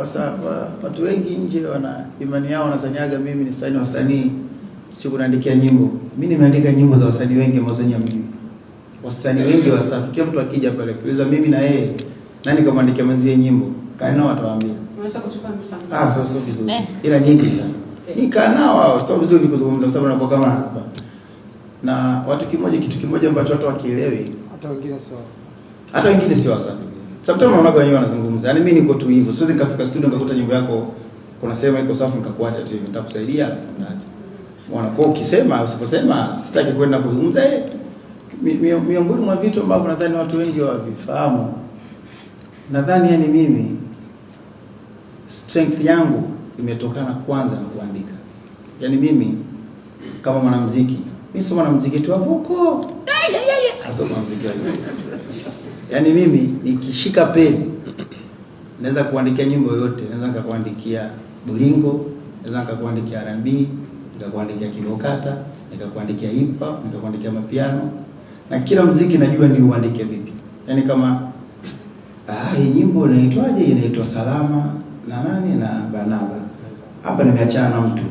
Sasa watu wengi nje wana imani yao, wanazaniaga mimi ni wasanii sio kuandikia nyimbo. Mimi nimeandika nyimbo za wasanii wengi ambao mimi. Wasanii wengi Wasafi, kila mtu akija pale kuuliza mimi na yeye nani kamwandikia mwenzie nyimbo, kaa nao watawaambia. Unaweza kuchukua mfano? Sasa vizuri. Ila nyingi sana. Hii kaa nao wao sio vizuri kuzungumza kwa sababu nakuwa kama hapa. Na kitu kimoja ambacho watu wakielewi, hata wengine sio Wasafi. Sometimes unaona wenyewe wanazungumza. Yaani mimi niko tu hivyo. Siwezi nikafika studio nikakuta nyimbo yako kuna sema iko safi nikakuacha tu hivyo. Nitakusaidia alafu naacha. Unaona, kwa ukisema usiposema sitaki kwenda kuzungumza. Miongoni mwa vitu ambavyo nadhani watu wengi wavifahamu, nadhani yani mimi strength yangu imetokana kwanza na kuandika. Yaani mimi kama mwanamuziki, mimi sio mwanamuziki tu avuko. Sio mwanamuziki. Yaani mimi nikishika peni naweza kuandikia nyimbo yote, naweza nikakuandikia bolingo, naweza nikakuandikia R&B, nikakuandikia kibokata, nikakuandikia hip hop, nikakuandikia mapiano, na kila muziki najua ni uandike vipi. Yaani kama hii nyimbo inaitwaje? Inaitwa Salama na nani na Banaba. Hapa nimeachana na mtu